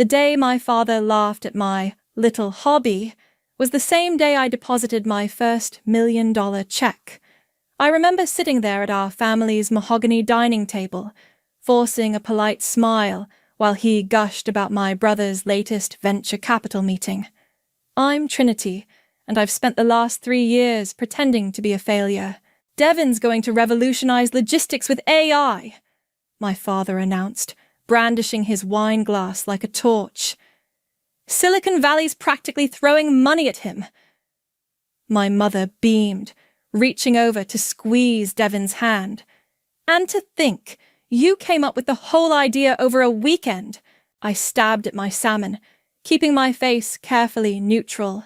The day my father laughed at my little hobby was the same day I deposited my first $1 million check. I remember sitting there at our family's mahogany dining table, forcing a polite smile while he gushed about my brother's latest venture capital meeting. I'm Trinity, and I've spent the last 3 years pretending to be a failure. Devon's going to revolutionize logistics with AI, my father announced, brandishing his wine glass like a torch. Silicon Valley's practically throwing money at him. My mother beamed, reaching over to squeeze Devon's hand. And to think, you came up with the whole idea over a weekend. I stabbed at my salmon, keeping my face carefully neutral.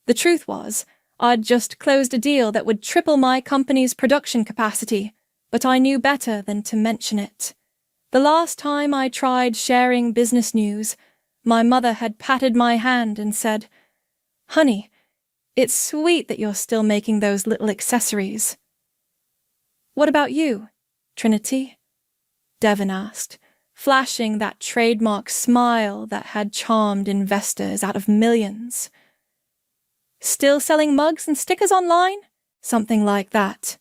The truth was, I'd just closed a deal that would triple my company's production capacity, but I knew better than to mention it. The last time I tried sharing business news, my mother had patted my hand and said, "Honey, it's sweet that you're still making those little accessories." "What about you, Trinity?" Devon asked, flashing that trademark smile that had charmed investors out of millions. "Still selling mugs and stickers online?" "Something like that,"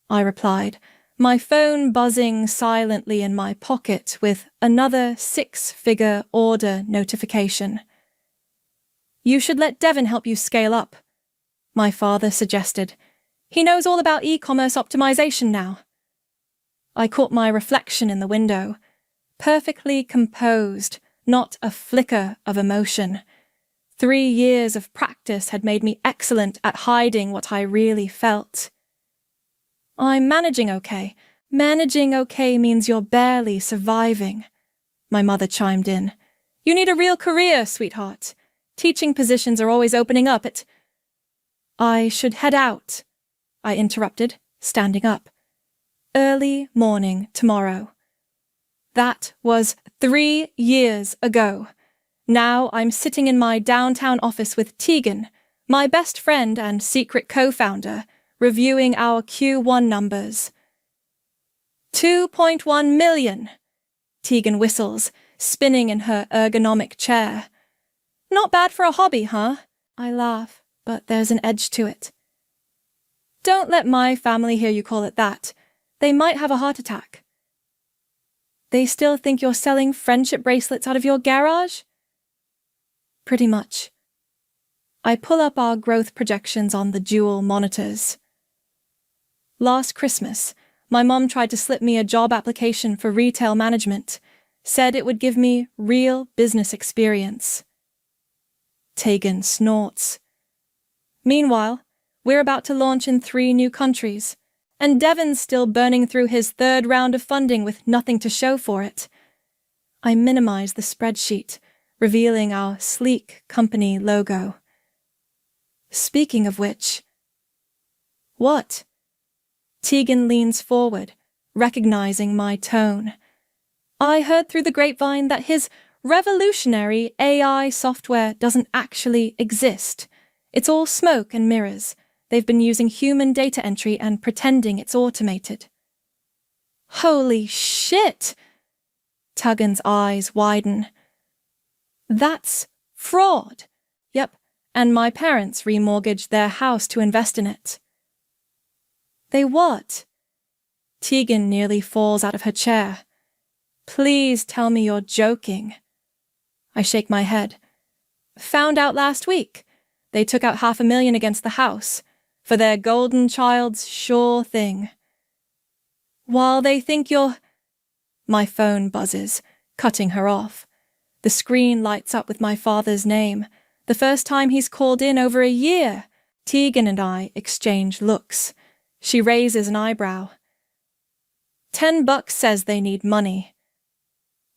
I replied, my phone buzzing silently in my pocket with another 6-figure order notification. "You should let Devon help you scale up," my father suggested. "He knows all about e-commerce optimization now." I caught my reflection in the window, perfectly composed, not a flicker of emotion. 3 years of practice had made me excellent at hiding what I really felt. "I'm managing okay. Managing okay means you're barely surviving," my mother chimed in. "You need a real career, sweetheart. Teaching positions are always opening up at—" "I should head out," I interrupted, standing up. "Early morning tomorrow." That was 3 years ago. Now I'm sitting in my downtown office with Tegan, my best friend and secret co-founder, reviewing our Q1 numbers. $2.1 million, Tegan whistles, spinning in her ergonomic chair. "Not bad for a hobby, huh?" I laugh, but there's an edge to it. "Don't let my family hear you call it that. They might have a heart attack." "They still think you're selling friendship bracelets out of your garage?" "Pretty much." I pull up our growth projections on the dual monitors. Last Christmas, my mom tried to slip me a job application for retail management, said it would give me real business experience. Tegan snorts. Meanwhile, we're about to launch in 3 new countries, and Devon's still burning through his 3rd round of funding with nothing to show for it. I minimize the spreadsheet, revealing our sleek company logo. Speaking of which... "What?" Tegan leans forward, recognizing my tone. "I heard through the grapevine that his revolutionary AI software doesn't actually exist. It's all smoke and mirrors. They've been using human data entry and pretending it's automated." "Holy shit!" Tegan's eyes widen. "That's fraud." "Yep, and my parents remortgaged their house to invest in it." "They what?" Tegan nearly falls out of her chair. "Please tell me you're joking." I shake my head. "Found out last week. They took out $500,000 against the house, for their golden child's sure thing." "While they think you're—" My phone buzzes, cutting her off. The screen lights up with my father's name, the first time he's called in over a year. Tegan and I exchange looks. She raises an eyebrow. $10 says they need money.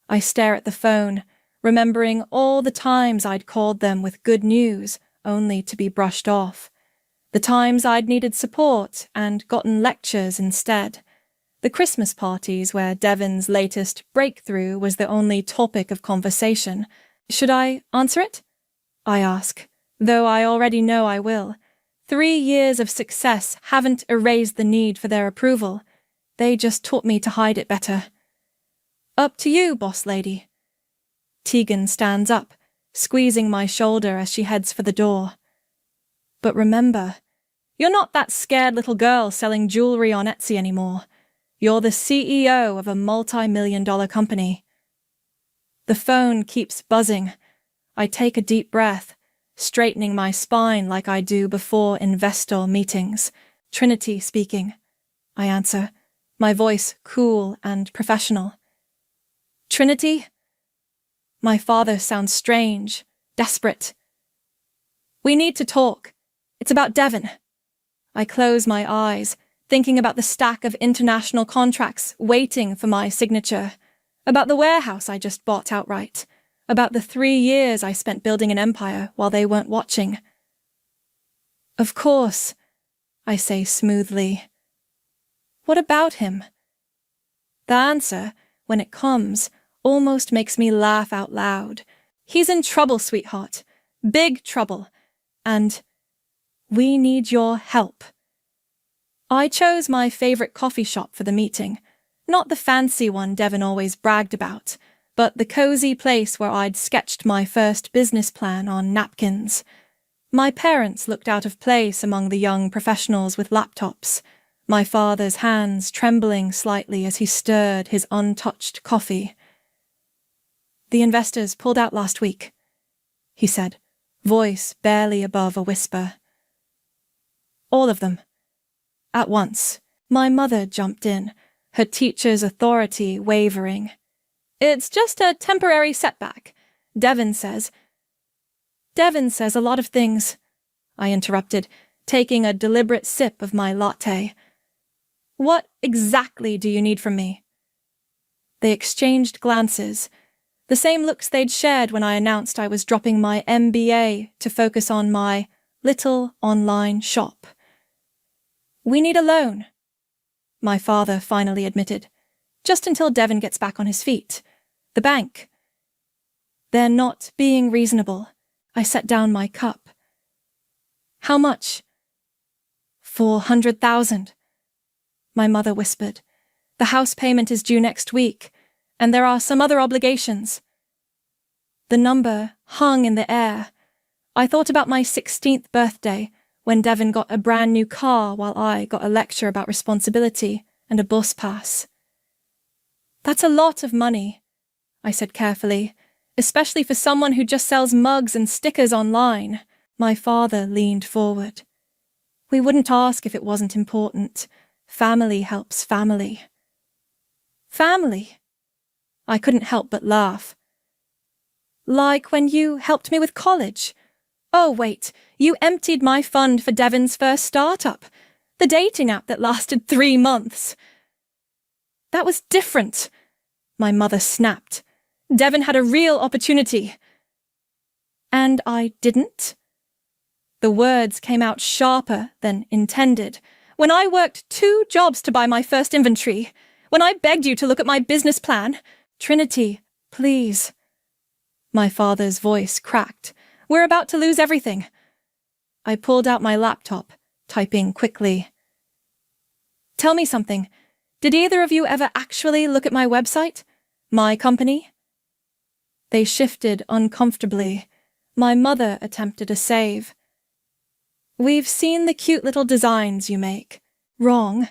I stare at the phone, remembering all the times I'd called them with good news, only to be brushed off. The times I'd needed support and gotten lectures instead. The Christmas parties where Devon's latest breakthrough was the only topic of conversation. Should I answer it? I ask, though I already know I will. 3 years of success haven't erased the need for their approval. They just taught me to hide it better. "Up to you, boss lady." Tegan stands up, squeezing my shoulder as she heads for the door. But remember, you're not that scared little girl selling jewelry on Etsy anymore. You're the CEO of a multi-million-dollar company. The phone keeps buzzing. I take a deep breath, straightening my spine like I do before investor meetings. Trinity speaking, I answer, my voice cool and professional. Trinity? My father sounds strange, desperate. We need to talk. It's about Devon. I close my eyes, thinking about the stack of international contracts waiting for my signature, about the warehouse I just bought outright, about the 3 years I spent building an empire while they weren't watching. Of course, I say smoothly. What about him? The answer, when it comes, almost makes me laugh out loud. He's in trouble, sweetheart. Big trouble. And we need your help. I chose my favorite coffee shop for the meeting, not the fancy one Devon always bragged about, but the cozy place where I'd sketched my first business plan on napkins. My parents looked out of place among the young professionals with laptops, my father's hands trembling slightly as he stirred his untouched coffee. The investors pulled out last week, he said, voice barely above a whisper. All of them. At once, my mother jumped in, her teacher's authority wavering. It's just a temporary setback, Devon says. Devon says a lot of things, I interrupted, taking a deliberate sip of my latte. What exactly do you need from me? They exchanged glances, the same looks they'd shared when I announced I was dropping my MBA to focus on my little online shop. We need a loan, my father finally admitted, just until Devon gets back on his feet. The bank. They're not being reasonable. I set down my cup. How much? 400,000. My mother whispered. The house payment is due next week, and there are some other obligations. The number hung in the air. I thought about my 16th birthday, when Devon got a brand new car while I got a lecture about responsibility and a bus pass. That's a lot of money, I said carefully, especially for someone who just sells mugs and stickers online. My father leaned forward. We wouldn't ask if it wasn't important. Family helps family. Family? I couldn't help but laugh. Like when you helped me with college. Oh, wait, you emptied my fund for Devon's first startup, the dating app that lasted 3 months. That was different, my mother snapped. Devon had a real opportunity. And I didn't? The words came out sharper than intended. When I worked 2 jobs to buy my first inventory, when I begged you to look at my business plan. Trinity, please. My father's voice cracked. We're about to lose everything. I pulled out my laptop, typing quickly. Tell me something. Did either of you ever actually look at my website? My company? They shifted uncomfortably. My mother attempted a save. We've seen the cute little designs you make. Wrong.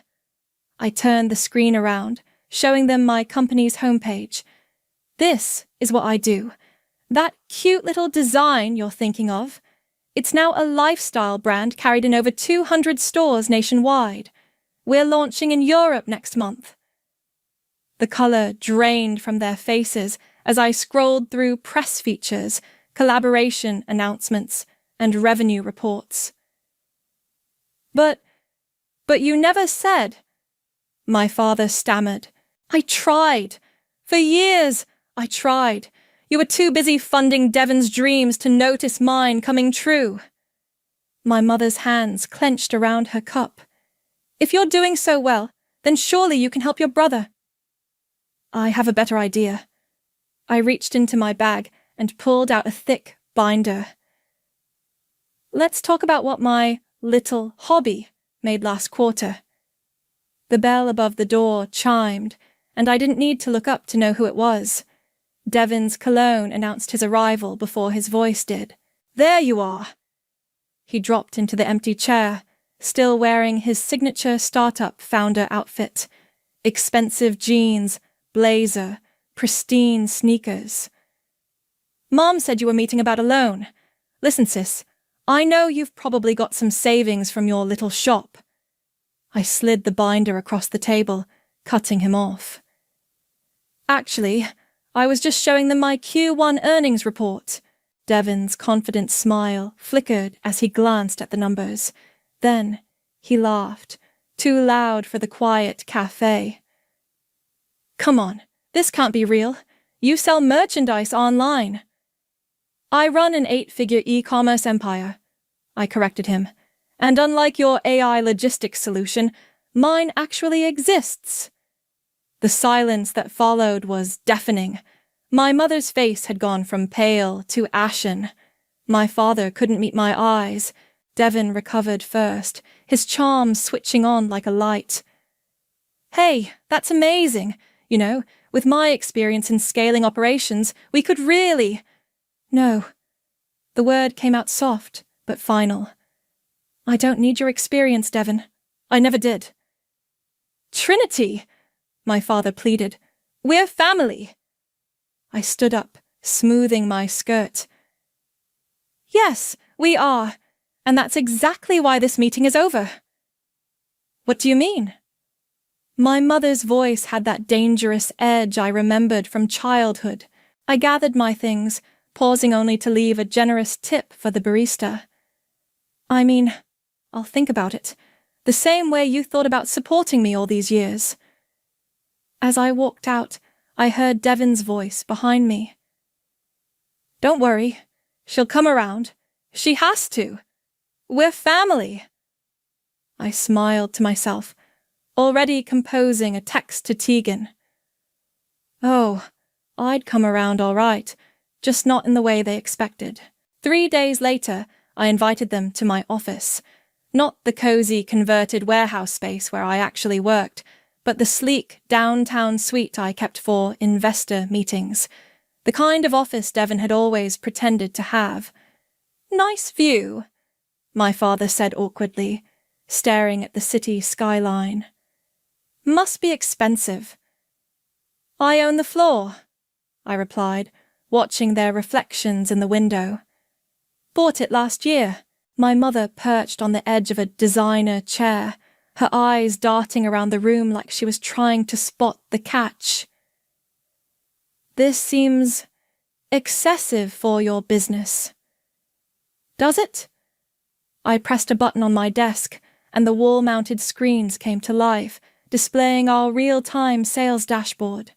I turned the screen around, showing them my company's homepage. This is what I do. That cute little design you're thinking of, it's now a lifestyle brand carried in over 200 stores nationwide. We're launching in Europe next month. The colour drained from their faces as I scrolled through press features, collaboration announcements, and revenue reports. But you never said, my father stammered. I tried. For years, I tried. You were too busy funding Devon's dreams to notice mine coming true. My mother's hands clenched around her cup. If you're doing so well, then surely you can help your brother. I have a better idea. I reached into my bag and pulled out a thick binder. Let's talk about what my little hobby made last quarter. The bell above the door chimed, and I didn't need to look up to know who it was. Devon's cologne announced his arrival before his voice did. "There you are." He dropped into the empty chair, still wearing his signature startup founder outfit. Expensive jeans, blazer, pristine sneakers. "Mom said you were meeting about a loan. Listen, sis, I know you've probably got some savings from your little shop." I slid the binder across the table, cutting him off. "Actually, I was just showing them my Q1 earnings report." Devon's confident smile flickered as he glanced at the numbers. Then he laughed, too loud for the quiet cafe. "Come on, this can't be real. You sell merchandise online." "I run an 8-figure e-commerce empire," I corrected him, "and unlike your AI logistics solution, mine actually exists." The silence that followed was deafening. My mother's face had gone from pale to ashen. My father couldn't meet my eyes. Devon recovered first, his charm switching on like a light. "Hey, that's amazing. You know, with my experience in scaling operations, we could really—" "No." The word came out soft, but final. "I don't need your experience, Devon. I never did." "Trinity," my father pleaded. "We're family." I stood up, smoothing my skirt. "Yes, we are, and that's exactly why this meeting is over." "What do you mean?" My mother's voice had that dangerous edge I remembered from childhood. I gathered my things, pausing only to leave a generous tip for the barista. "I mean, I'll think about it, the same way you thought about supporting me all these years." As I walked out, I heard Devon's voice behind me. "Don't worry, she'll come around. She has to. We're family." I smiled to myself, already composing a text to Tegan. Oh, I'd come around all right, just not in the way they expected. 3 days later, I invited them to my office. Not the cozy converted warehouse space where I actually worked, but the sleek downtown suite I kept for investor meetings. The kind of office Devon had always pretended to have. "Nice view," my father said awkwardly, staring at the city skyline. "Must be expensive." "I own the floor," I replied, watching their reflections in the window. "Bought it last year." My mother perched on the edge of a designer chair, her eyes darting around the room like she was trying to spot the catch. "This seems excessive for your business." "Does it?" I pressed a button on my desk, and the wall-mounted screens came to life, displaying our real-time sales dashboard.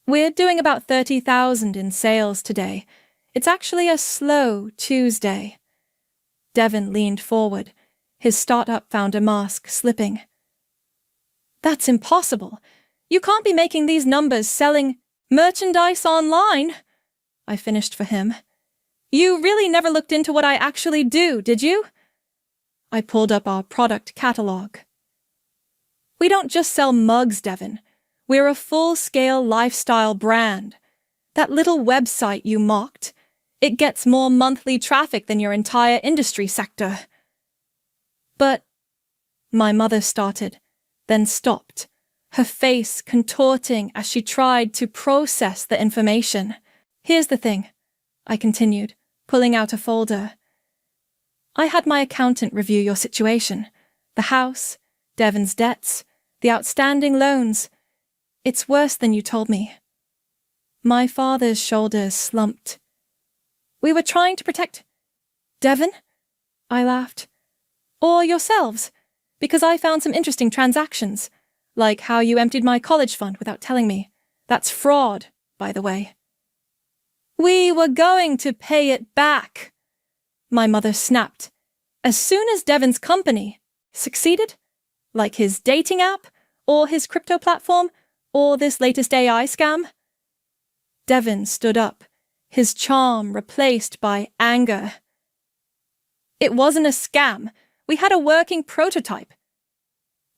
"We're doing about 30,000 in sales today. It's actually a slow Tuesday." Devon leaned forward, his startup founder mask slipping. "That's impossible. You can't be making these numbers selling merchandise online," I finished for him. "You really never looked into what I actually do, did you?" I pulled up our product catalog. "We don't just sell mugs, Devon. We're a full-scale lifestyle brand. That little website you mocked, it gets more monthly traffic than your entire industry sector." "But," my mother started, then stopped, her face contorting as she tried to process the information. "Here's the thing," I continued, pulling out a folder. "I had my accountant review your situation. The house, Devon's debts, the outstanding loans. It's worse than you told me." My father's shoulders slumped. "We were trying to protect Devon?" I laughed. "Or yourselves, because I found some interesting transactions, like how you emptied my college fund without telling me. That's fraud, by the way." "We were going to pay it back," my mother snapped, "as soon as Devon's company succeeded, like his dating app, or his crypto platform, or this latest AI scam." Devon stood up, his charm replaced by anger. "It wasn't a scam. We had a working prototype."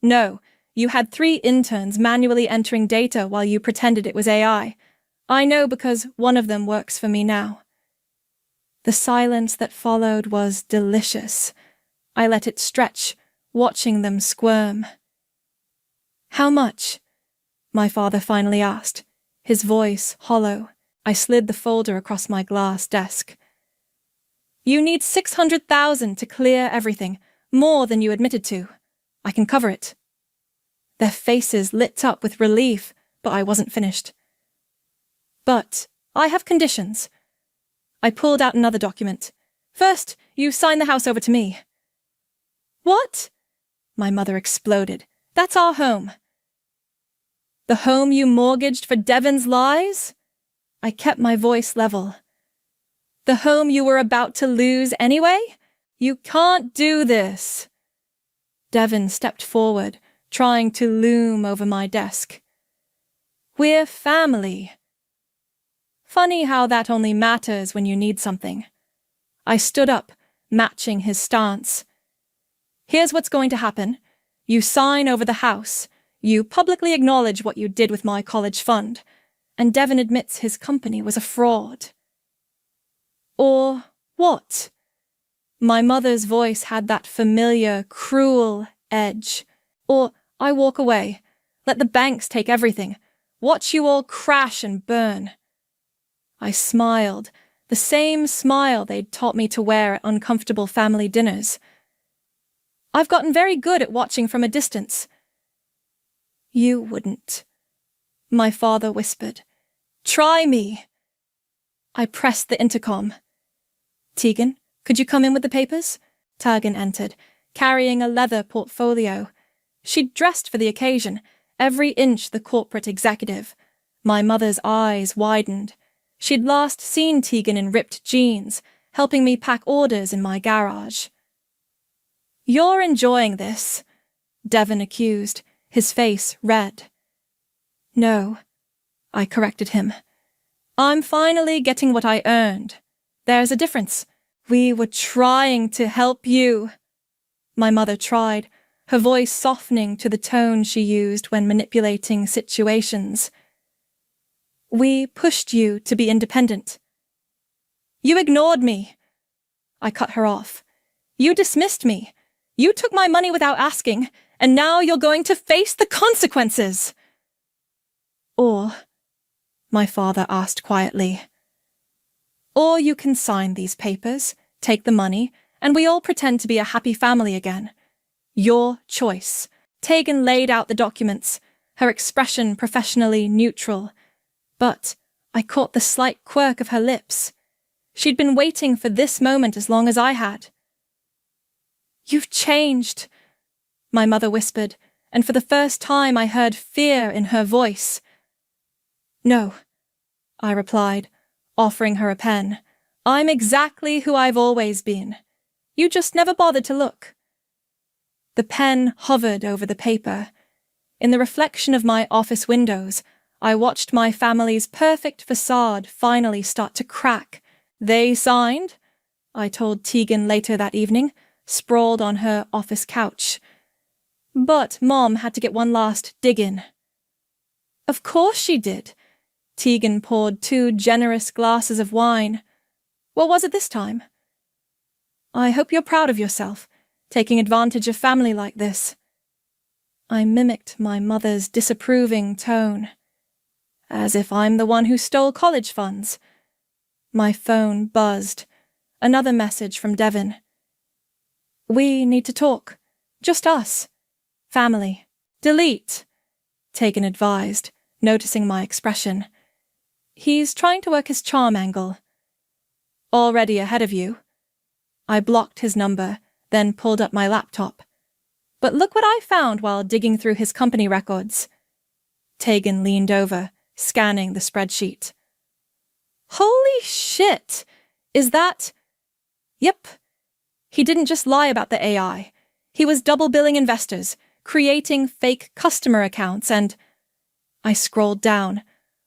"No, you had 3 interns manually entering data while you pretended it was AI. I know because one of them works for me now. The silence that followed was delicious. I let it stretch, watching them squirm. How much? My father finally asked, his voice hollow. I slid the folder across my glass desk. You need 600,000 to clear everything, more than you admitted to. I can cover it. Their faces lit up with relief, but I wasn't finished. But I have conditions. I pulled out another document. First, you sign the house over to me. What? My mother exploded. That's our home. The home you mortgaged for Devon's lies? I kept my voice level. The home you were about to lose anyway? You can't do this. Devon stepped forward, trying to loom over my desk. We're family. Funny how that only matters when you need something. I stood up, matching his stance. Here's what's going to happen. You sign over the house. You publicly acknowledge what you did with my college fund, and Devon admits his company was a fraud. Or what? My mother's voice had that familiar, cruel edge. Or I walk away, let the banks take everything, watch you all crash and burn. I smiled, the same smile they'd taught me to wear at uncomfortable family dinners. I've gotten very good at watching from a distance. You wouldn't, my father whispered. Try me. I pressed the intercom. Tegan, could you come in with the papers? Tegan entered, carrying a leather portfolio. She'd dressed for the occasion, every inch the corporate executive. My mother's eyes widened. She'd last seen Tegan in ripped jeans, helping me pack orders in my garage. You're enjoying this, Devon accused, his face red. No, I corrected him. I'm finally getting what I earned. There's a difference. We were trying to help you. My mother tried, her voice softening to the tone she used when manipulating situations. We pushed you to be independent. You ignored me. I cut her off. You dismissed me. You took my money without asking, and now you're going to face the consequences. Or, my father asked quietly, or you can sign these papers, take the money, and we all pretend to be a happy family again. Your choice. Tegan laid out the documents, her expression professionally neutral. But I caught the slight quirk of her lips. She'd been waiting for this moment as long as I had. You've changed, my mother whispered, and for the first time I heard fear in her voice. No, I replied, offering her a pen. I'm exactly who I've always been. You just never bothered to look. The pen hovered over the paper. In the reflection of my office windows, I watched my family's perfect facade finally start to crack. They signed, I told Tegan later that evening, sprawled on her office couch. But Mom had to get one last dig in. Of course she did. Tegan poured 2 generous glasses of wine. What was it this time? I hope you're proud of yourself, taking advantage of family like this. I mimicked my mother's disapproving tone. As if I'm the one who stole college funds. My phone buzzed. Another message from Devon. We need to talk. Just us. Family. Delete, Tegan advised, noticing my expression. He's trying to work his charm angle. Already ahead of you. I blocked his number, then pulled up my laptop. But look what I found while digging through his company records. Tegan leaned over, scanning the spreadsheet. Holy shit! Is that... Yep. He didn't just lie about the AI. He was double-billing investors, creating fake customer accounts and... I scrolled down,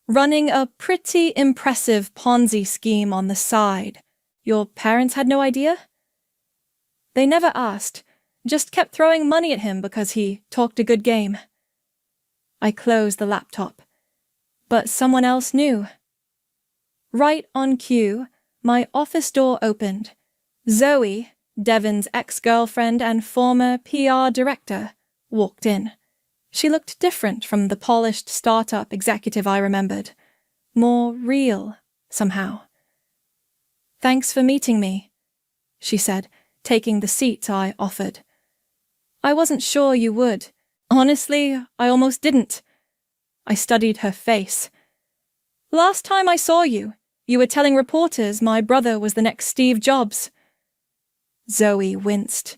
running a pretty impressive Ponzi scheme on the side. Your parents had no idea? They never asked, just kept throwing money at him because he talked a good game. I closed the laptop. But someone else knew. Right on cue, my office door opened. Zoe, Devon's ex-girlfriend and former PR director, walked in. She looked different from the polished startup executive I remembered. More real, somehow. "Thanks for meeting me," she said, taking the seat I offered. "I wasn't sure you would. Honestly, I almost didn't." I studied her face. "Last time I saw you, you were telling reporters my brother was the next Steve Jobs." Zoe winced.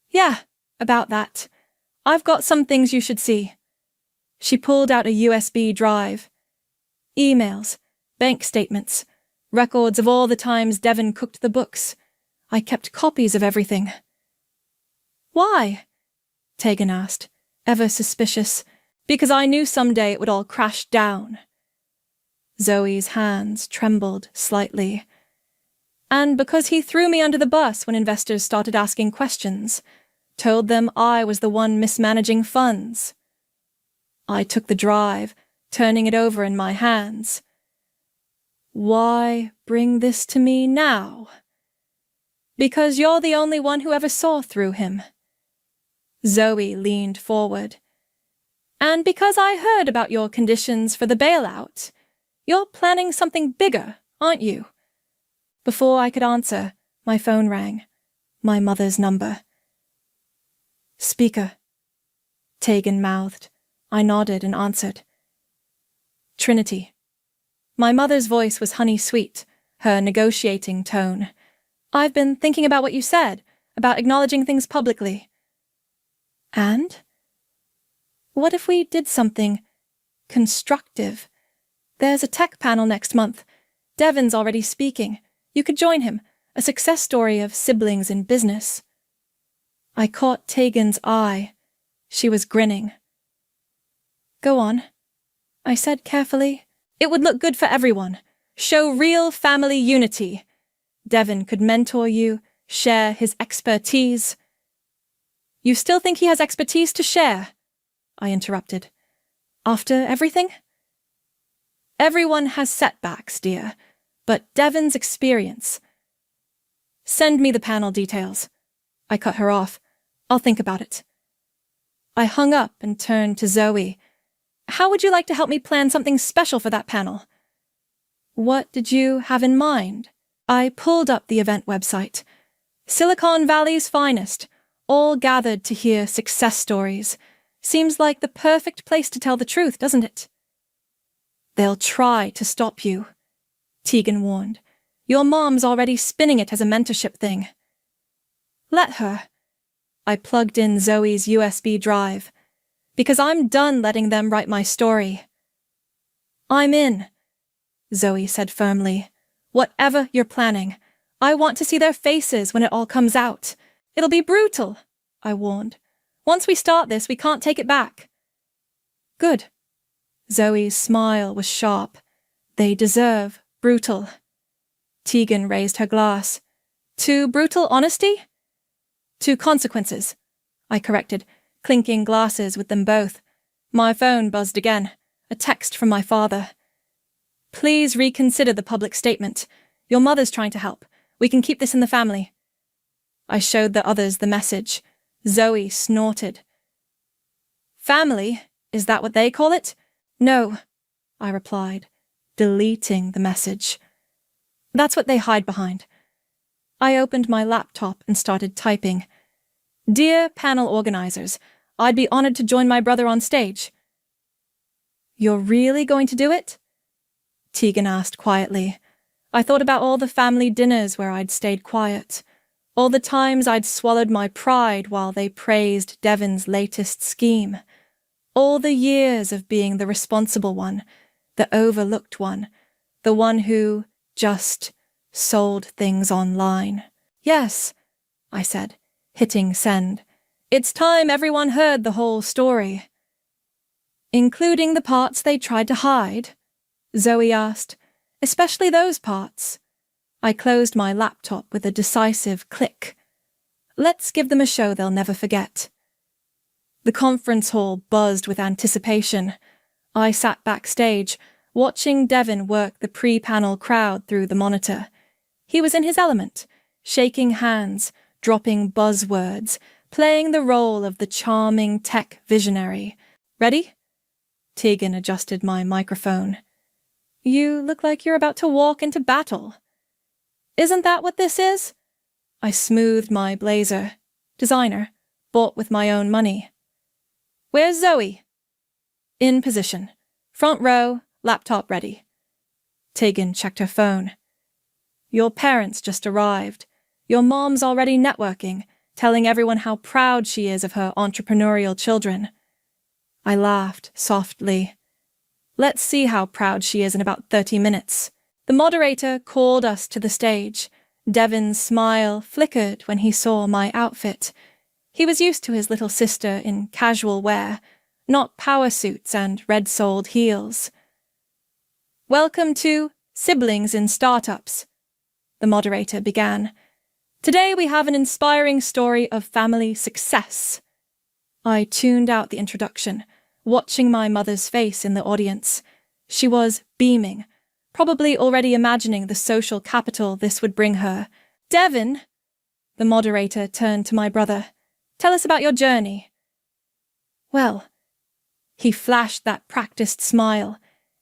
"Yeah, about that. I've got some things you should see." She pulled out a USB drive. Emails, bank statements, records of all the times Devon cooked the books. I kept copies of everything. "Why?" Tegan asked, ever suspicious, because I knew someday it would all crash down. Zoe's hands trembled slightly. "And because he threw me under the bus when investors started asking questions, told them I was the one mismanaging funds." I took the drive, turning it over in my hands. "Why bring this to me now?" "Because you're the only one who ever saw through him." Zoe leaned forward. "And because I heard about your conditions for the bailout, you're planning something bigger, aren't you?" Before I could answer, my phone rang. My mother's number. "Speaker," Tegan mouthed. I nodded and answered. "Trinity." My mother's voice was honey-sweet, her negotiating tone. "I've been thinking about what you said, about acknowledging things publicly." "And?" "What if we did something constructive? There's a tech panel next month. Devon's already speaking. You could join him, a success story of siblings in business." I caught Tegan's eye. She was grinning. "Go on," I said carefully. "It would look good for everyone. Show real family unity. Devon could mentor you, share his expertise." "You still think he has expertise to share?" I interrupted. "After everything?" "Everyone has setbacks, dear, but Devon's experience." "Send me the panel details." I cut her off. "I'll think about it." I hung up and turned to Zoe. "How would you like to help me plan something special for that panel?" "What did you have in mind?" I pulled up the event website. Silicon Valley's finest, all gathered to hear success stories. Seems like the perfect place to tell the truth, doesn't it? "They'll try to stop you," Tegan warned. "Your mom's already spinning it as a mentorship thing." "Let her." I plugged in Zoe's USB drive. "Because I'm done letting them write my story." "I'm in," Zoe said firmly. "Whatever you're planning, I want to see their faces when it all comes out. It'll be brutal," I warned. "Once we start this, we can't take it back." "Good." Zoe's smile was sharp. "They deserve brutal." Tegan raised her glass. "To brutal honesty?" "To consequences," I corrected, clinking glasses with them both. My phone buzzed again. A text from my father. "Please reconsider the public statement. Your mother's trying to help. We can keep this in the family." I showed the others the message. Zoe snorted. "Family? Is that what they call it?" "No," I replied, deleting the message. "That's what they hide behind." I opened my laptop and started typing. "Dear panel organizers, I'd be honored to join my brother on stage." "You're really going to do it?" Tegan asked quietly. I thought about all the family dinners where I'd stayed quiet, all the times I'd swallowed my pride while they praised Devon's latest scheme, all the years of being the responsible one, the overlooked one, the one who just sold things online. "Yes," I said, hitting send. "It's time everyone heard the whole story." "Including the parts they tried to hide?" Zoe asked. "Especially those parts." I closed my laptop with a decisive click. Let's give them a show they'll never forget. The conference hall buzzed with anticipation. I sat backstage, watching Devin work the pre-panel crowd through the monitor. He was in his element, shaking hands, dropping buzzwords, playing the role of the charming tech visionary. Ready? Tegan adjusted my microphone. You look like you're about to walk into battle. Isn't that what this is? I smoothed my blazer. Designer, bought with my own money. Where's Zoe? In position. Front row, laptop ready. Tegan checked her phone. Your parents just arrived. Your mom's already networking, telling everyone how proud she is of her entrepreneurial children. I laughed softly. Let's see how proud she is in about 30 minutes. The moderator called us to the stage. Devin's smile flickered when he saw my outfit. He was used to his little sister in casual wear, not power suits and red-soled heels. Welcome to Siblings in Startups, the moderator began. Today we have an inspiring story of family success. I tuned out the introduction, watching my mother's face in the audience. She was beaming, probably already imagining the social capital this would bring her. Devin, the moderator turned to my brother. Tell us about your journey. Well, he flashed that practiced smile.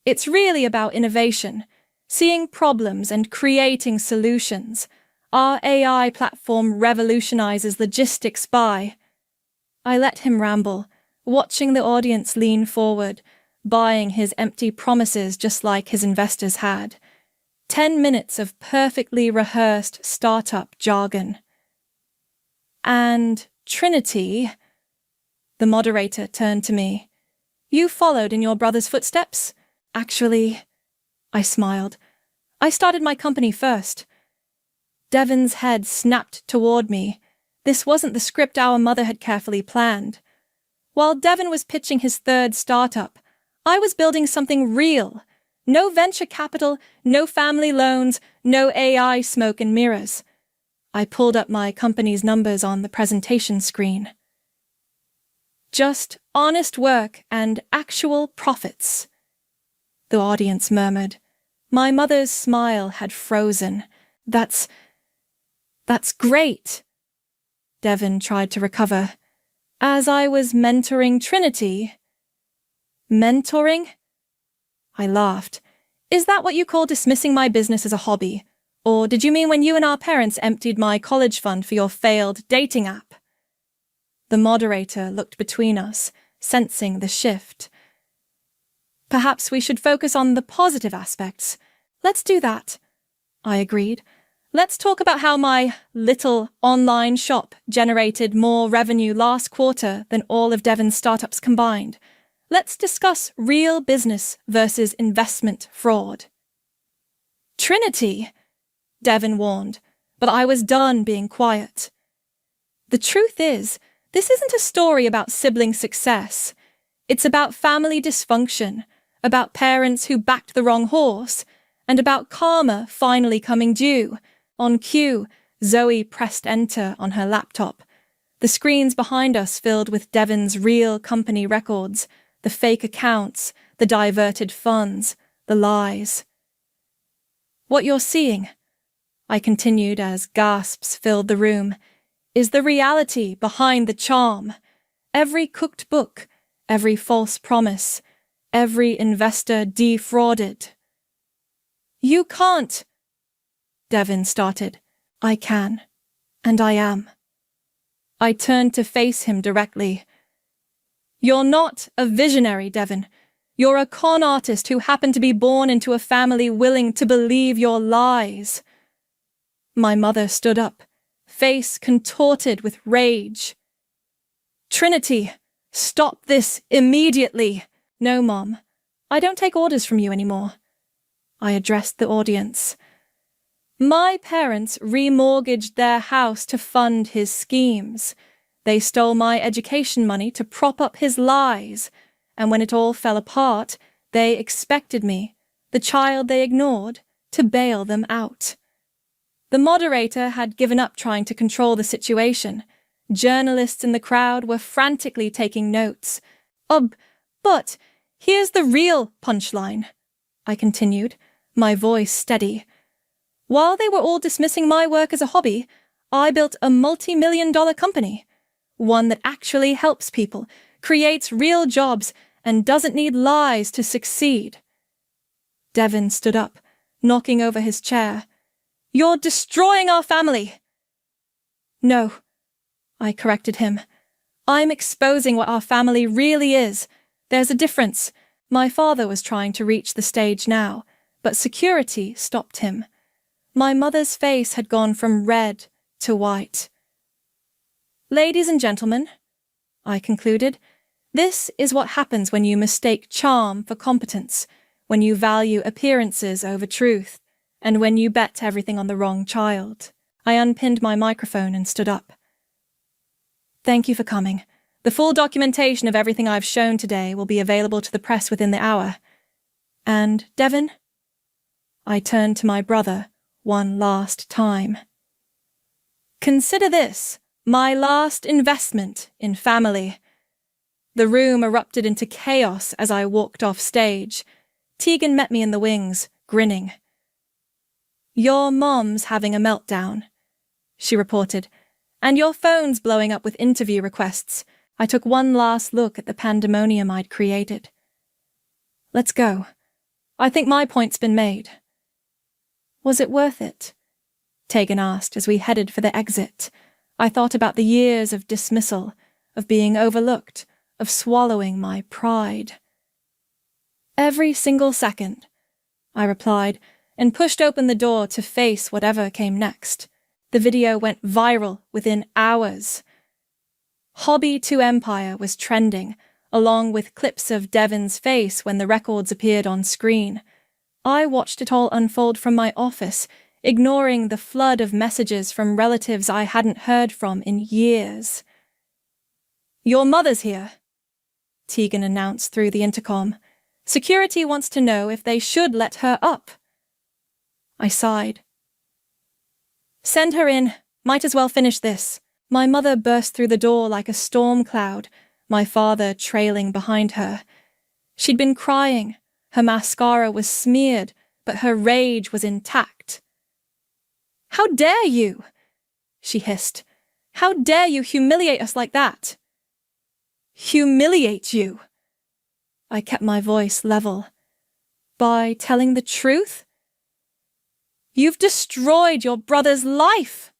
It's really about innovation, seeing problems and creating solutions. Our AI platform revolutionizes logistics by... I let him ramble, watching the audience lean forward, buying his empty promises just like his investors had. 10 minutes of perfectly rehearsed startup jargon. And Trinity, the moderator turned to me. You followed in your brother's footsteps? Actually, I smiled. I started my company first. Devin's head snapped toward me. This wasn't the script our mother had carefully planned. While Devin was pitching his third startup, I was building something real. No venture capital, no family loans, no AI smoke and mirrors. I pulled up my company's numbers on the presentation screen. Just honest work and actual profits, the audience murmured. My mother's smile had frozen. That's great. Devin tried to recover. As I was mentoring Trinity... Mentoring? I laughed. Is that what you call dismissing my business as a hobby? Or did you mean when you and our parents emptied my college fund for your failed dating app? The moderator looked between us, sensing the shift. Perhaps we should focus on the positive aspects. Let's do that. I agreed. Let's talk about how my little online shop generated more revenue last quarter than all of Devin's startups combined. Let's discuss real business versus investment fraud. Trinity, Devin warned, but I was done being quiet. The truth is, this isn't a story about sibling success. It's about family dysfunction, about parents who backed the wrong horse, and about karma finally coming due. On cue, Zoe pressed enter on her laptop. The screens behind us filled with Devin's real company records, the fake accounts, the diverted funds, the lies. What you're seeing, I continued as gasps filled the room, is the reality behind the charm. Every cooked book, every false promise, every investor defrauded. You can't, Devin started. I can, and I am. I turned to face him directly. You're not a visionary, Devin. You're a con artist who happened to be born into a family willing to believe your lies. My mother stood up, face contorted with rage. Trinity, stop this immediately. No, Mom. I don't take orders from you anymore. I addressed the audience. My parents remortgaged their house to fund his schemes. They stole my education money to prop up his lies, and when it all fell apart, they expected me, the child they ignored, to bail them out. The moderator had given up trying to control the situation. Journalists in the crowd were frantically taking notes. But here's the real punchline, I continued, my voice steady. While they were all dismissing my work as a hobby, I built a multi-million-dollar company, one that actually helps people, creates real jobs, and doesn't need lies to succeed. Devin stood up, knocking over his chair. You're destroying our family! No, I corrected him. I'm exposing what our family really is. There's a difference. My father was trying to reach the stage now, but security stopped him. My mother's face had gone from red to white. Ladies and gentlemen, I concluded, this is what happens when you mistake charm for competence, when you value appearances over truth, and when you bet everything on the wrong child. I unpinned my microphone and stood up. Thank you for coming. The full documentation of everything I've shown today will be available to the press within the hour. And, Devin? I turned to my brother one last time. Consider this my last investment in family. The room erupted into chaos as I walked off stage. Tegan met me in the wings, grinning. Your mom's having a meltdown, she reported, and your phone's blowing up with interview requests. I took one last look at the pandemonium I'd created. Let's go. I think my point's been made. Was it worth it? Tegan asked as we headed for the exit. I thought about the years of dismissal, of being overlooked, of swallowing my pride. Every single second, I replied, and pushed open the door to face whatever came next. The video went viral within hours. Hobby to Empire was trending, along with clips of Devin's face when the records appeared on screen. I watched it all unfold from my office, ignoring the flood of messages from relatives I hadn't heard from in years. Your mother's here, Tegan announced through the intercom. Security wants to know if they should let her up. I sighed. Send her in. Might as well finish this. My mother burst through the door like a storm cloud, my father trailing behind her. She'd been crying. Her mascara was smeared, but her rage was intact. How dare you? She hissed. How dare you humiliate us like that? Humiliate you? I kept my voice level. By telling the truth? You've destroyed your brother's life!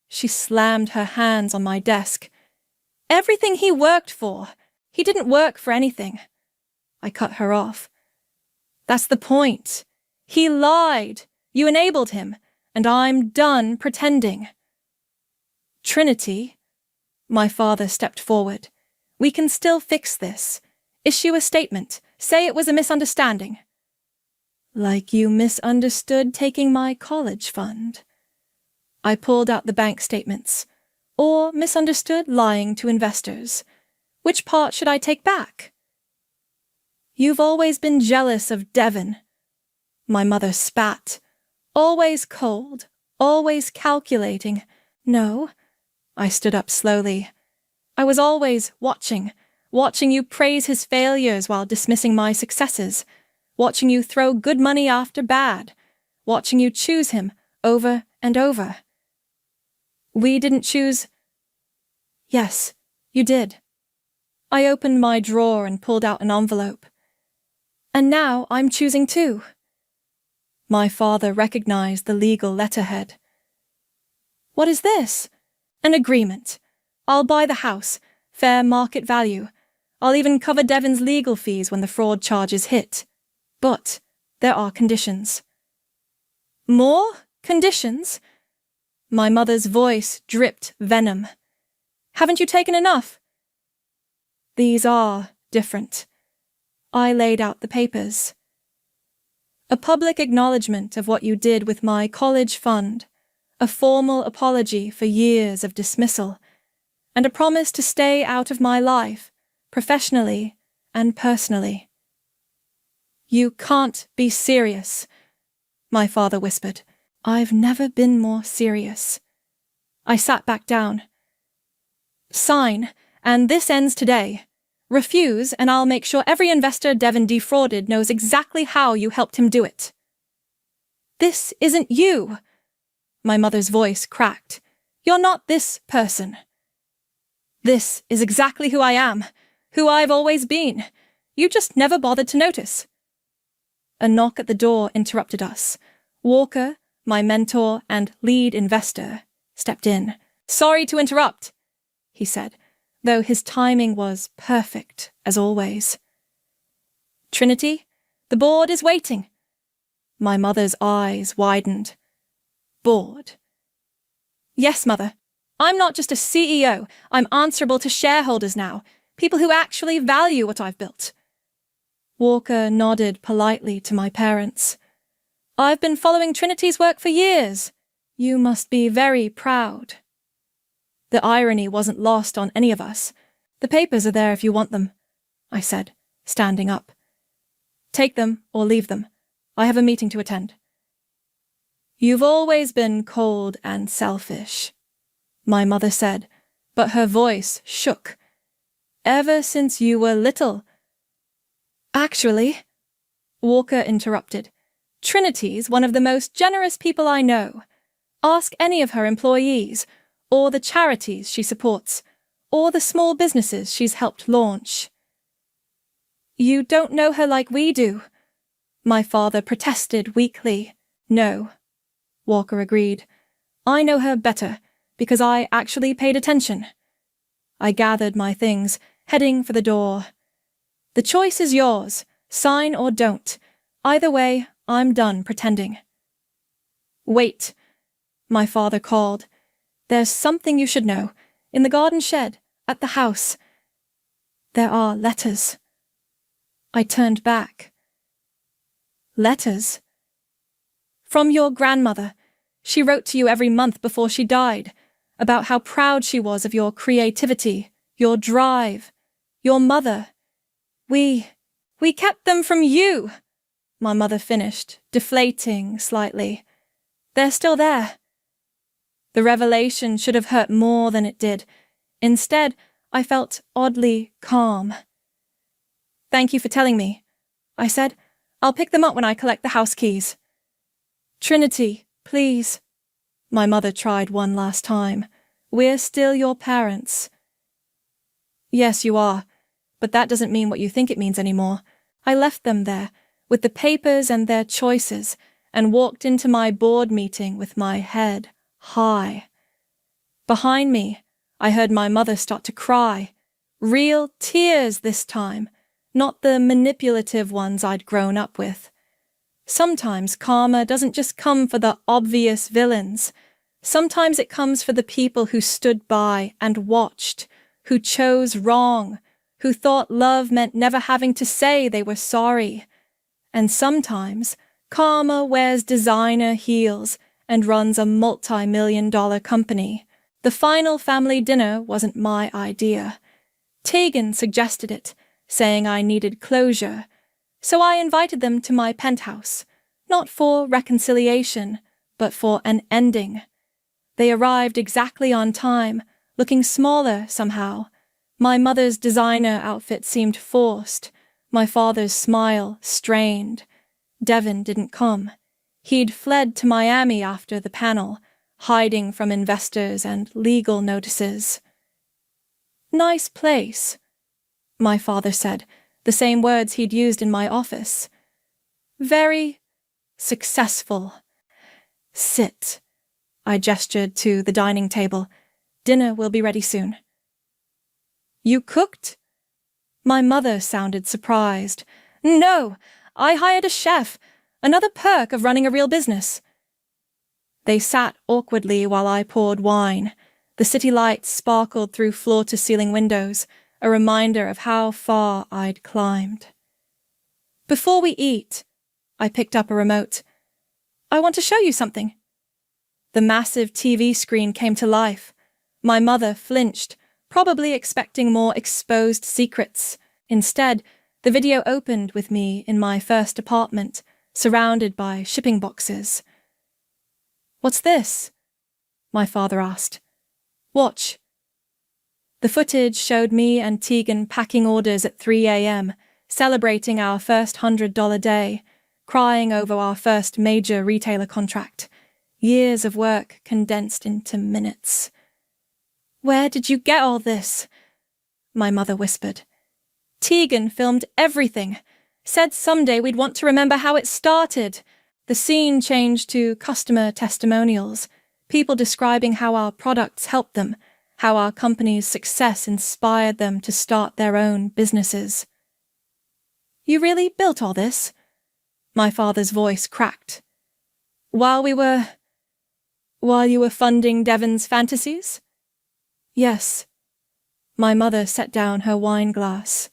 She slammed her hands on my desk. Everything he worked for. He didn't work for anything. I cut her off. That's the point. He lied. You enabled him, and I'm done pretending. Trinity, my father stepped forward. We can still fix this. Issue a statement. Say it was a misunderstanding. Like you misunderstood taking my college fund. I pulled out the bank statements. Or misunderstood lying to investors. Which part should I take back? You've always been jealous of Devin. My mother spat. Always cold, always calculating. No, I stood up slowly. I was always watching you praise his failures while dismissing my successes, watching you throw good money after bad, watching you choose him over and over. We didn't choose. Yes, you did. I opened my drawer and pulled out an envelope. And now I'm choosing too. My father recognized the legal letterhead. What is this? An agreement. I'll buy the house, fair market value. I'll even cover Devin's legal fees when the fraud charges hit. But there are conditions. More conditions? My mother's voice dripped venom. Haven't you taken enough? These are different. I laid out the papers. A public acknowledgement of what you did with my college fund, a formal apology for years of dismissal, and a promise to stay out of my life, professionally and personally. You can't be serious, my father whispered. I've never been more serious. I sat back down. Sign, and this ends today. Refuse, and I'll make sure every investor Devon defrauded knows exactly how you helped him do it. This isn't you. My mother's voice cracked. You're not this person. This is exactly who I am, who I've always been. You just never bothered to notice. A knock at the door interrupted us. Walker, my mentor and lead investor, stepped in. Sorry to interrupt, he said, though his timing was perfect, as always. Trinity, the board is waiting. My mother's eyes widened. Board. Yes, Mother. I'm not just a CEO. I'm answerable to shareholders now, people who actually value what I've built. Walker nodded politely to my parents. I've been following Trinity's work for years. You must be very proud. The irony wasn't lost on any of us. The papers are there if you want them, I said, standing up. Take them or leave them. I have a meeting to attend. You've always been cold and selfish, my mother said, but her voice shook. Ever since you were little. Actually, Walker interrupted, Trinity's one of the most generous people I know. Ask any of her employees, or the charities she supports, or the small businesses she's helped launch. You don't know her like we do, my father protested weakly. No, Walker agreed. I know her better, because I actually paid attention. I gathered my things, heading for the door. The choice is yours, sign or don't. Either way, I'm done pretending. Wait, my father called. There's something you should know. In the garden shed, at the house. There are letters. I turned back. Letters? From your grandmother. She wrote to you every month before she died, about how proud she was of your creativity, your drive, your mother. We kept them from you, my mother finished, deflating slightly. They're still there. The revelation should have hurt more than it did. Instead, I felt oddly calm. Thank you for telling me, I said. I'll pick them up when I collect the house keys. Trinity, please. My mother tried one last time. We're still your parents. Yes, you are, but that doesn't mean what you think it means anymore. I left them there, with the papers and their choices, and walked into my board meeting with my head high. Behind me, I heard my mother start to cry. Real tears this time, not the manipulative ones I'd grown up with. Sometimes karma doesn't just come for the obvious villains. Sometimes it comes for the people who stood by and watched, who chose wrong, who thought love meant never having to say they were sorry. And sometimes karma wears designer heels and runs a multi-million-dollar company. The final family dinner wasn't my idea. Tegan suggested it, saying I needed closure, so I invited them to my penthouse, not for reconciliation, but for an ending. They arrived exactly on time, looking smaller somehow. My mother's designer outfit seemed forced, my father's smile strained. Devon didn't come. He'd fled to Miami after the panel, hiding from investors and legal notices. Nice place, my father said, the same words he'd used in my office. Very successful. Sit. I gestured to the dining table. Dinner will be ready soon. You cooked? My mother sounded surprised. No, I hired a chef. Another perk of running a real business. They sat awkwardly while I poured wine. The city lights sparkled through floor-to-ceiling windows, a reminder of how far I'd climbed. Before we eat, I picked up a remote. I want to show you something. The massive TV screen came to life. My mother flinched, probably expecting more exposed secrets. Instead, the video opened with me in my first apartment, surrounded by shipping boxes. What's this? My father asked. Watch. The footage showed me and Tegan packing orders at 3 a.m., celebrating our first $100 day, crying over our first major retailer contract. Years of work condensed into minutes. "Where did you get all this?" my mother whispered. "Tegan filmed everything, said someday we'd want to remember how it started." The scene changed to customer testimonials, people describing how our products helped them, how our company's success inspired them to start their own businesses. "You really built all this?" My father's voice cracked. While you were funding Devon's fantasies?" "Yes." My mother set down her wine glass.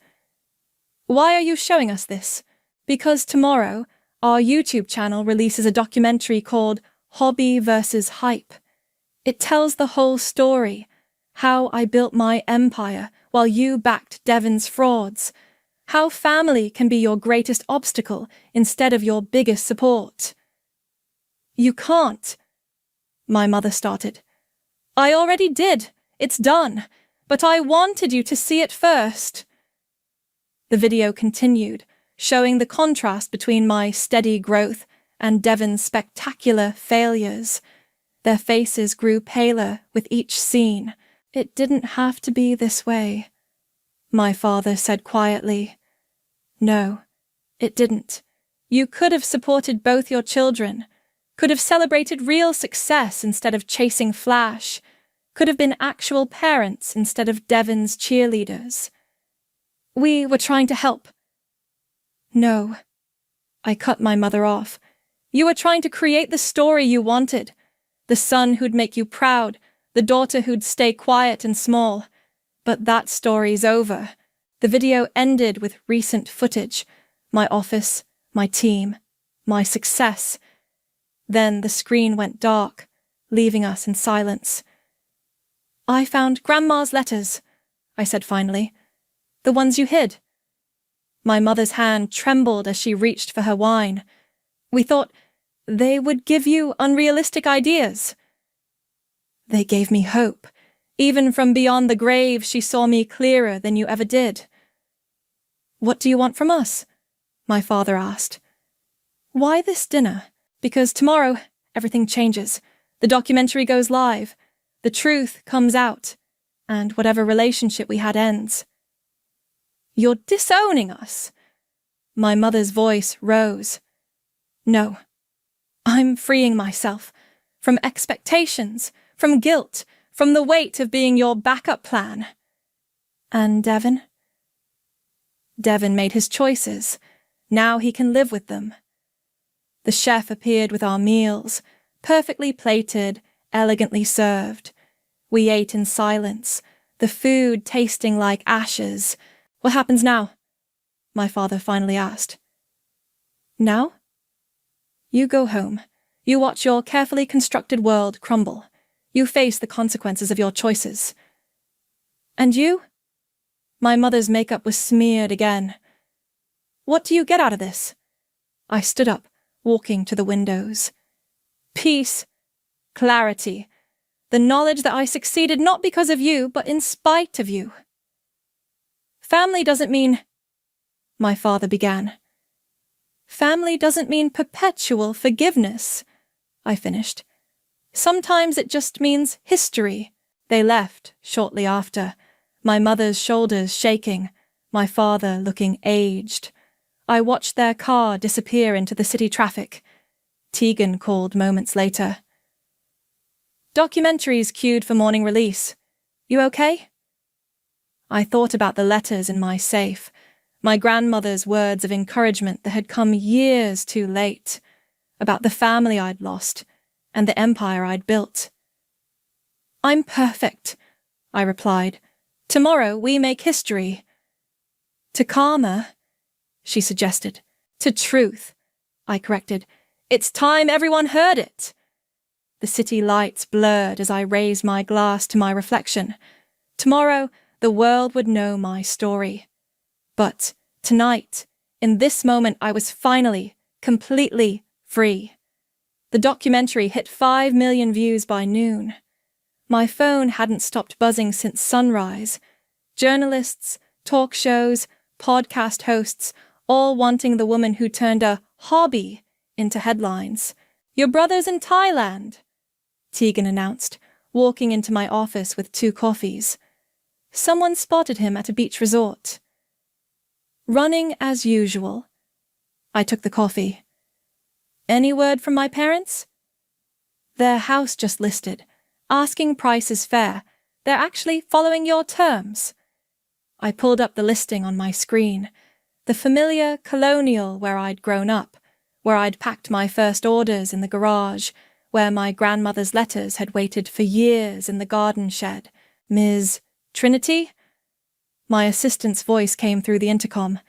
"Why are you showing us this?" "Because tomorrow, our YouTube channel releases a documentary called Hobby versus Hype. It tells the whole story, how I built my empire while you backed Devon's frauds, how family can be your greatest obstacle instead of your biggest support." "You can't," my mother started. "I already did. It's done. But I wanted you to see it first." The video continued, showing the contrast between my steady growth and Devon's spectacular failures. Their faces grew paler with each scene. "It didn't have to be this way," my father said quietly. "No, it didn't. You could have supported both your children, could have celebrated real success instead of chasing flash, could have been actual parents instead of Devon's cheerleaders. We were trying to help." "No," I cut my mother off. "You were trying to create the story you wanted. The son who'd make you proud, the daughter who'd stay quiet and small. But that story's over." The video ended with recent footage, my office, my team, my success. Then the screen went dark, leaving us in silence. "I found Grandma's letters," I said finally. "The ones you hid." My mother's hand trembled as she reached for her wine. "We thought they would give you unrealistic ideas." "They gave me hope. Even from beyond the grave, she saw me clearer than you ever did." "What do you want from us?" my father asked. "Why this dinner?" "Because tomorrow, everything changes. The documentary goes live. The truth comes out. And whatever relationship we had ends." "You're disowning us." My mother's voice rose. "No. I'm freeing myself. From expectations, from guilt, from the weight of being your backup plan." "And Devon?" "Devon made his choices. Now he can live with them." The chef appeared with our meals, perfectly plated, elegantly served. We ate in silence, the food tasting like ashes. "What happens now?" my father finally asked. "Now?" "You go home. You watch your carefully constructed world crumble. You face the consequences of your choices." "And you?" My mother's makeup was smeared again. "What do you get out of this?" I stood up, walking to the windows. "Peace. Clarity. The knowledge that I succeeded not because of you, but in spite of you." "Family doesn't mean—" my father began. "Family doesn't mean perpetual forgiveness," I finished. "Sometimes it just means history." They left shortly after, my mother's shoulders shaking, my father looking aged. I watched their car disappear into the city traffic. Tegan called moments later. "Documentary's queued for morning release. You okay?" I thought about the letters in my safe, my grandmother's words of encouragement that had come years too late, about the family I'd lost and the empire I'd built. "I'm perfect," I replied. "Tomorrow we make history." "To karma," she suggested. "To truth," I corrected. "It's time everyone heard it." The city lights blurred as I raised my glass to my reflection. Tomorrow, the world would know my story. But tonight, in this moment, I was finally, completely free. The documentary hit 5 million views by noon. My phone hadn't stopped buzzing since sunrise. Journalists, talk shows, podcast hosts, all wanting the woman who turned a hobby into headlines. "Your brother's in Thailand," Tegan announced, walking into my office with 2 coffees. Someone spotted him at a beach resort. Running as usual. I took the coffee. "Any word from my parents?" "Their house just listed. Asking price is fair. They're actually following your terms." I pulled up the listing on my screen. The familiar colonial where I'd grown up, where I'd packed my first orders in the garage, where my grandmother's letters had waited for years in the garden shed. "Ms. Trinity?" My assistant's voice came through the intercom.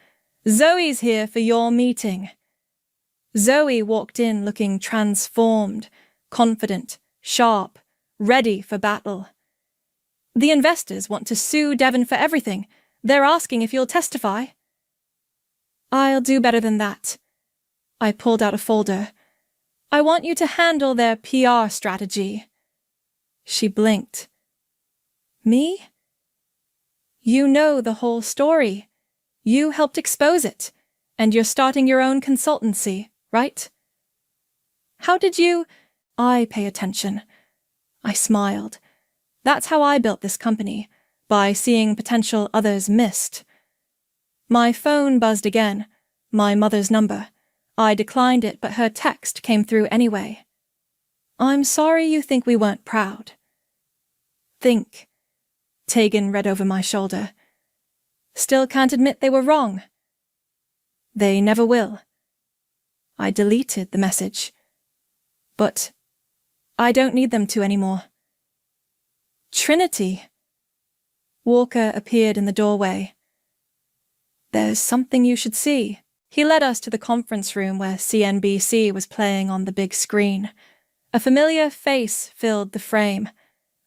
"Zoe's here for your meeting." Zoe walked in looking transformed, confident, sharp, ready for battle. "The investors want to sue Devon for everything. They're asking if you'll testify." "I'll do better than that." I pulled out a folder. "I want you to handle their PR strategy." She blinked. "Me?" "You know the whole story. You helped expose it, and you're starting your own consultancy, right?" "How did you—" "I pay attention." I smiled. "That's how I built this company, by seeing potential others missed." My phone buzzed again, my mother's number. I declined it, but her text came through anyway. "I'm sorry you think we weren't proud." "Think." Tegan read over my shoulder. "Still can't admit they were wrong." "They never will." I deleted the message. "But I don't need them to anymore." "Trinity." Walker appeared in the doorway. "There's something you should see." He led us to the conference room where CNBC was playing on the big screen. A familiar face filled the frame.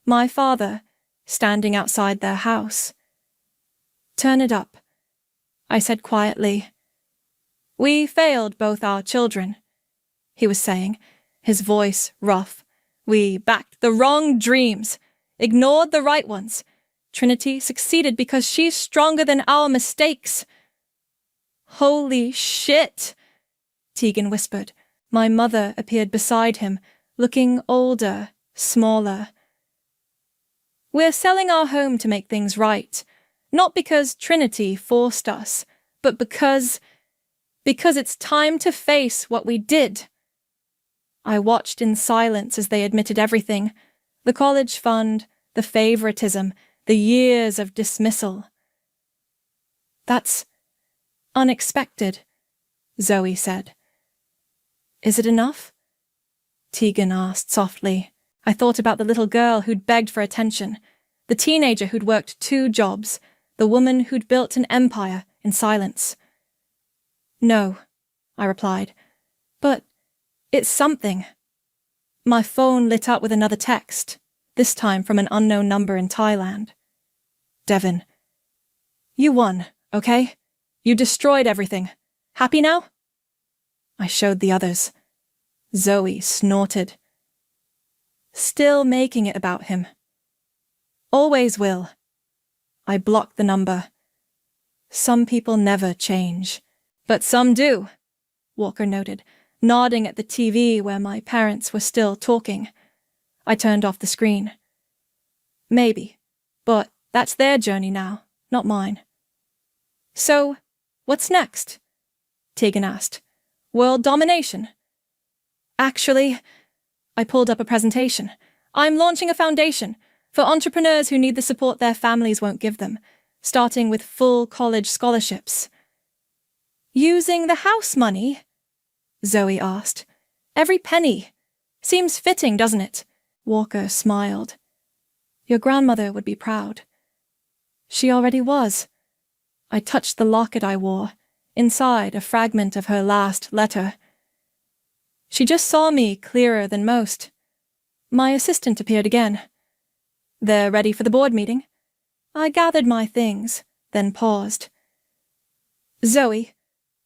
My father, standing outside their house. "Turn it up," I said quietly. "We failed both our children," he was saying, his voice rough. "We backed the wrong dreams, ignored the right ones. Trinity succeeded because she's stronger than our mistakes." "Holy shit," Tegan whispered. My mother appeared beside him, looking older, smaller. "We're selling our home to make things right. Not because Trinity forced us, but because it's time to face what we did." I watched in silence as they admitted everything. The college fund, the favoritism, the years of dismissal. "That's unexpected," Zoe said. "Is it enough?" Tegan asked softly. I thought about the little girl who'd begged for attention, the teenager who'd worked 2 jobs, the woman who'd built an empire in silence. "No," I replied, "but it's something." My phone lit up with another text, this time from an unknown number in Thailand. "Devon, you won, okay? You destroyed everything. Happy now?" I showed the others. Zoe snorted. "Still making it about him." "Always will." I blocked the number. "Some people never change." "But some do," Walker noted, nodding at the TV where my parents were still talking. I turned off the screen. "Maybe, but that's their journey now, not mine." "So, what's next?" Tegan asked. "World domination?" "Actually," I pulled up a presentation. "I'm launching a foundation for entrepreneurs who need the support their families won't give them, starting with full college scholarships." "Using the house money?" Zoe asked. "Every penny. Seems fitting, doesn't it?" Walker smiled. "Your grandmother would be proud." She already was. I touched the locket I wore, inside a fragment of her last letter. She just saw me clearer than most. My assistant appeared again. "They're ready for the board meeting?" I gathered my things, then paused. "Zoe,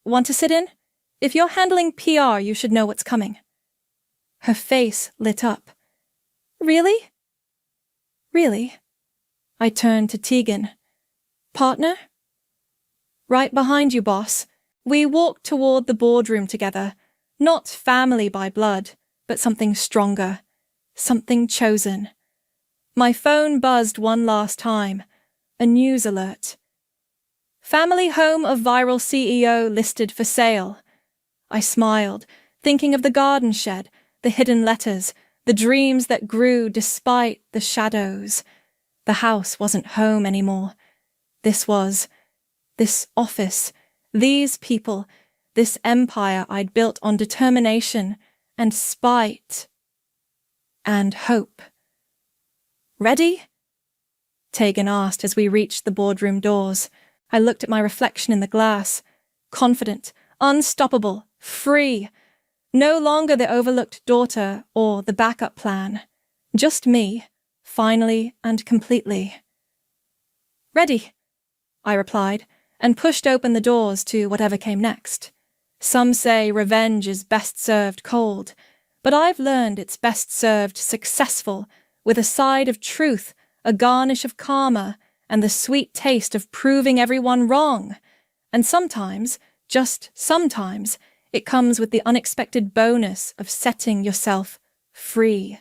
want to sit in? If you're handling PR, you should know what's coming." Her face lit up. "Really?" Really? I turned to Tegan. Partner? Right behind you, boss. We walked toward the boardroom together, not family by blood, but something stronger, something chosen. My phone buzzed one last time, a news alert. Family home of viral CEO listed for sale. I smiled, thinking of the garden shed, the hidden letters, the dreams that grew despite the shadows. The house wasn't home anymore. This office, these people, this empire I'd built on determination and spite and hope. Ready? Tegan asked as we reached the boardroom doors. I looked at my reflection in the glass. Confident, unstoppable, free. No longer the overlooked daughter or the backup plan. Just me, finally and completely. Ready, I replied, and pushed open the doors to whatever came next. Some say revenge is best served cold, but I've learned it's best served successful, with a side of truth, a garnish of karma, and the sweet taste of proving everyone wrong. And sometimes, just sometimes, it comes with the unexpected bonus of setting yourself free.